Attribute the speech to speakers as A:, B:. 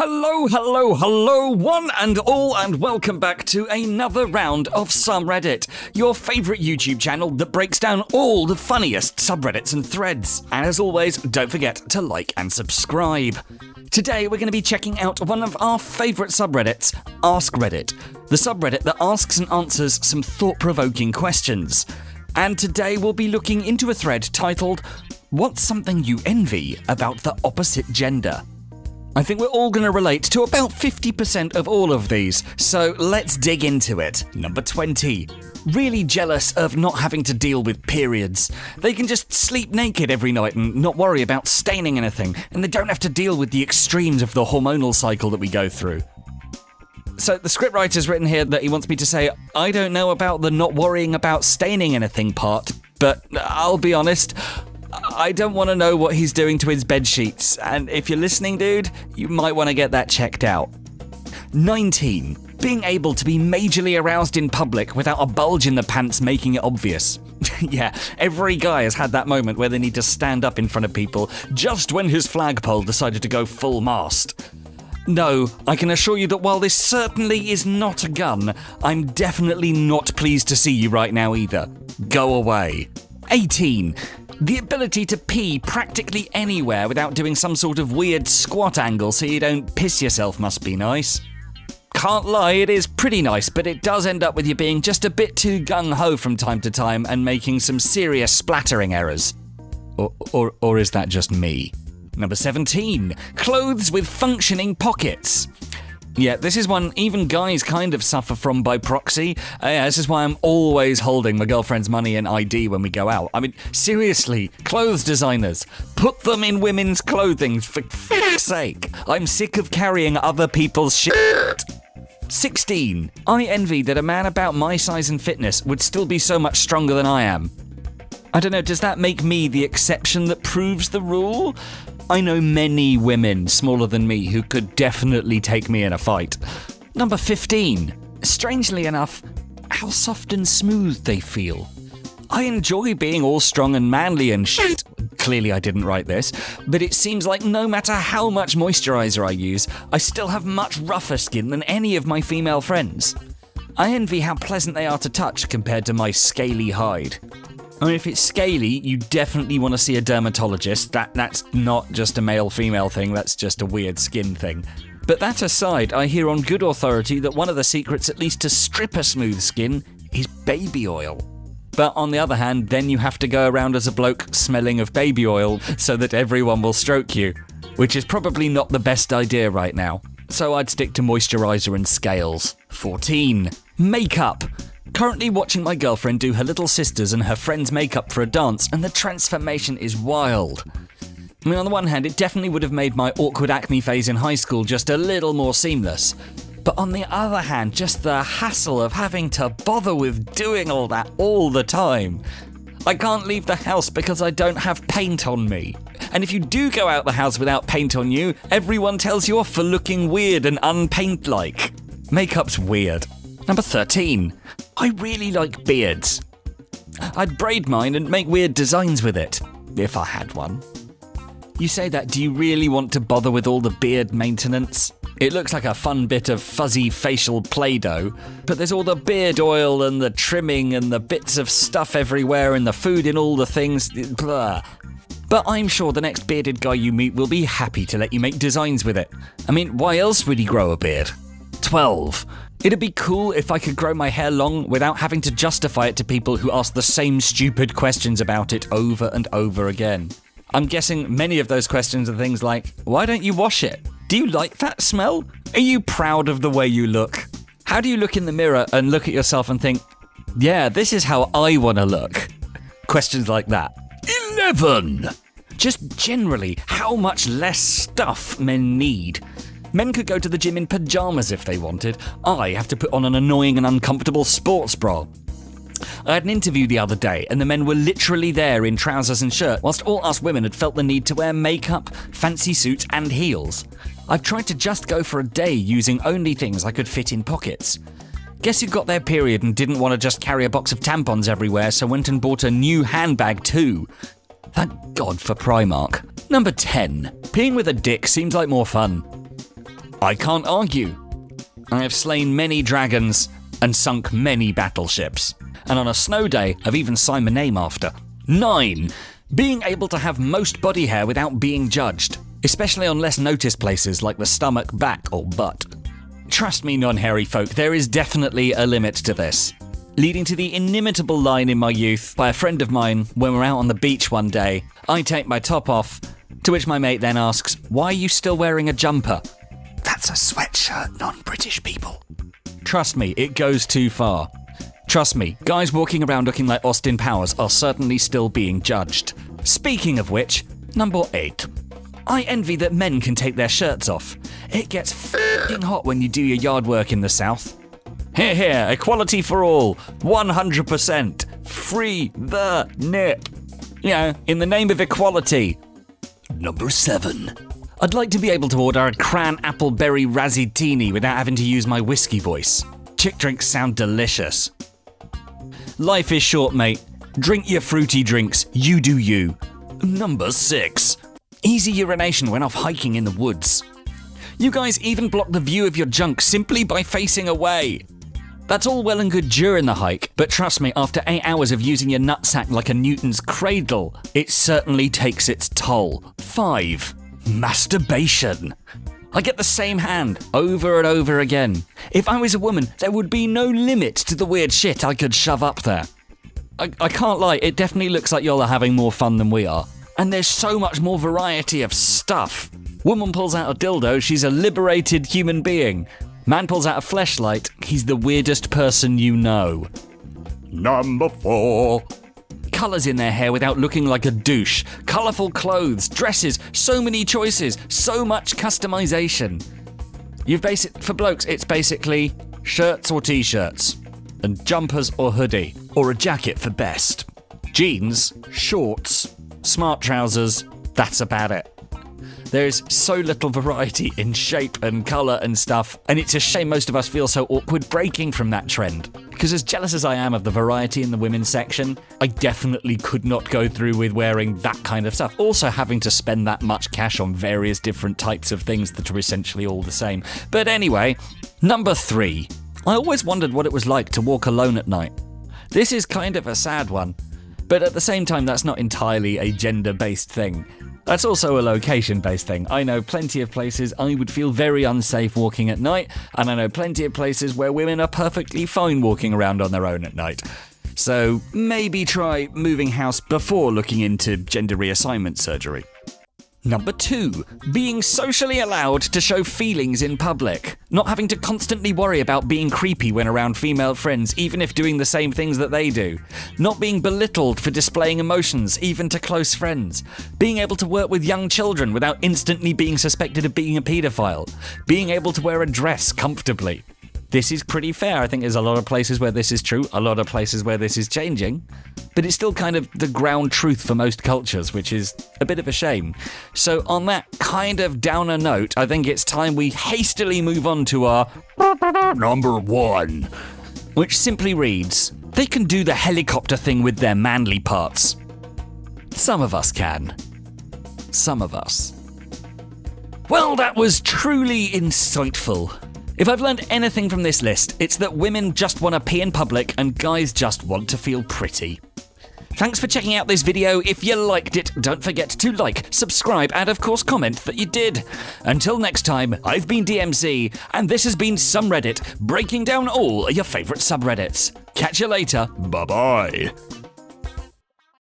A: Hello, hello, hello, one and all, and welcome back to another round of Subreddit, your favourite YouTube channel that breaks down all the funniest subreddits and threads. And as always, don't forget to like and subscribe. Today we're going to be checking out one of our favourite subreddits, Ask Reddit, the subreddit that asks and answers some thought-provoking questions. And today we'll be looking into a thread titled, "What's something you envy about the opposite gender?" I think we're all going to relate to about 50% of all of these, so let's dig into it. Number 20. Really jealous of not having to deal with periods. They can just sleep naked every night and not worry about staining anything, and they don't have to deal with the extremes of the hormonal cycle that we go through. So the scriptwriter's written here that he wants me to say, I don't know about the not worrying about staining anything part, but I'll be honest, I don't want to know what he's doing to his bed sheets, and if you're listening, dude, you might want to get that checked out. 19. Being able to be majorly aroused in public without a bulge in the pants making it obvious. Yeah, every guy has had that moment where they need to stand up in front of people just when his flagpole decided to go full mast. No, I can assure you that while this certainly is not a gun, I'm definitely not pleased to see you right now either. Go away. 18. The ability to pee practically anywhere without doing some sort of weird squat angle so you don't piss yourself must be nice. Can't lie, it is pretty nice, but it does end up with you being just a bit too gung-ho from time to time and making some serious splattering errors. Or is that just me? Number 17. Clothes with functioning pockets. Yeah, this is one even guys kind of suffer from by proxy. This is why I'm always holding my girlfriend's money and ID when we go out. I mean, seriously, clothes designers, put them in women's clothing for f***'s sake. I'm sick of carrying other people's shit. 16. I envy that a man about my size and fitness would still be so much stronger than I am. I don't know, does that make me the exception that proves the rule? I know many women smaller than me who could definitely take me in a fight. Number 15. Strangely enough, how soft and smooth they feel. I enjoy being all strong and manly and shit. Clearly I didn't write this, but it seems like no matter how much moisturizer I use, I still have much rougher skin than any of my female friends. I envy how pleasant they are to touch compared to my scaly hide. I mean, if it's scaly, you definitely want to see a dermatologist. That's not just a male-female thing, that's just a weird skin thing. But that aside, I hear on good authority that one of the secrets, at least to strip a smooth skin, is baby oil. But on the other hand, then you have to go around as a bloke smelling of baby oil so that everyone will stroke you, which is probably not the best idea right now. So I'd stick to moisturizer and scales. 14. Makeup. Currently watching my girlfriend do her little sister's and her friend's makeup for a dance, and the transformation is wild. I mean, on the one hand, it definitely would have made my awkward acne phase in high school just a little more seamless. But on the other hand, just the hassle of having to bother with doing all that all the time. I can't leave the house because I don't have paint on me. And if you do go out the house without paint on you, everyone tells you off for looking weird and unpaint-like. Makeup's weird. Number 13. I really like beards. I'd braid mine and make weird designs with it, if I had one. You say that, do you really want to bother with all the beard maintenance? It looks like a fun bit of fuzzy facial Play-Doh, but there's all the beard oil and the trimming and the bits of stuff everywhere and the food in all the things, blah. But I'm sure the next bearded guy you meet will be happy to let you make designs with it. I mean, why else would he grow a beard? 12. It'd be cool if I could grow my hair long without having to justify it to people who ask the same stupid questions about it over and over again. I'm guessing many of those questions are things like, why don't you wash it? Do you like that smell? Are you proud of the way you look? How do you look in the mirror and look at yourself and think, yeah, this is how I want to look? Questions like that. 11. Just generally, how much less stuff men need. Men could go to the gym in pajamas if they wanted. I have to put on an annoying and uncomfortable sports bra. I had an interview the other day and the men were literally there in trousers and shirt, whilst all us women had felt the need to wear makeup, fancy suits and heels. I've tried to just go for a day using only things I could fit in pockets. Guess who got their period and didn't want to just carry a box of tampons everywhere, so went and bought a new handbag too. Thank God for Primark. Number 10. Peeing with a dick seems like more fun. I can't argue. I have slain many dragons and sunk many battleships. And on a snow day, I've even signed my name after. 9. Being able to have most body hair without being judged, especially on less noticed places like the stomach, back, or butt. Trust me, non-hairy folk, there is definitely a limit to this. Leading to the inimitable line in my youth by a friend of mine when we're out on the beach one day. I take my top off, to which my mate then asks, "Why are you still wearing a jumper?" That's a sweatshirt, non-British people. Trust me, it goes too far. Trust me, guys walking around looking like Austin Powers are certainly still being judged. Speaking of which, number 8. I envy that men can take their shirts off. It gets f***ing hot when you do your yard work in the South. Here, here, equality for all, 100%. Free the nip. You know, in the name of equality. Number 7. I'd like to be able to order a cran apple berry razzitini without having to use my whiskey voice. Chick drinks sound delicious. Life is short, mate. Drink your fruity drinks, you do you. Number 6. Easy urination when off hiking in the woods. You guys even block the view of your junk simply by facing away. That's all well and good during the hike, but trust me, after 8 hours of using your nutsack like a Newton's cradle, it certainly takes its toll. 5. Masturbation. I get the same hand over and over again. If I was a woman, there would be no limit to the weird shit I could shove up there. I can't lie, it definitely looks like y'all are having more fun than we are. And there's so much more variety of stuff. Woman pulls out a dildo, she's a liberated human being. Man pulls out a fleshlight, he's the weirdest person you know. Number 4. Colours in their hair without looking like a douche. Colourful clothes, dresses, so many choices, so much customization. For blokes, it's basically shirts or t-shirts, and jumpers or hoodie, or a jacket for best. Jeans, shorts, smart trousers, that's about it. There's so little variety in shape and colour and stuff, and it's a shame most of us feel so awkward breaking from that trend. Because as jealous as I am of the variety in the women's section, I definitely could not go through with wearing that kind of stuff. Also having to spend that much cash on various different types of things that are essentially all the same. But anyway, number 3. I always wondered what it was like to walk alone at night. This is kind of a sad one, but at the same time that's not entirely a gender-based thing. That's also a location-based thing. I know plenty of places I would feel very unsafe walking at night, and I know plenty of places where women are perfectly fine walking around on their own at night. So maybe try moving house before looking into gender reassignment surgery. Number 2. Being socially allowed to show feelings in public. Not having to constantly worry about being creepy when around female friends, even if doing the same things that they do. Not being belittled for displaying emotions, even to close friends. Being able to work with young children without instantly being suspected of being a paedophile. Being able to wear a dress comfortably. This is pretty fair. I think there's a lot of places where this is true, a lot of places where this is changing. But it's still kind of the ground truth for most cultures, which is a bit of a shame. So on that kind of downer note, I think it's time we hastily move on to our number 1, which simply reads, they can do the helicopter thing with their manly parts. Some of us can. Some of us. Well, that was truly insightful. If I've learned anything from this list, it's that women just want to pee in public and guys just want to feel pretty. Thanks for checking out this video. If you liked it, don't forget to like, subscribe, and of course comment that you did. Until next time, I've been DMC, and this has been Some Reddit, breaking down all your favourite subreddits. Catch you later. Bye-bye.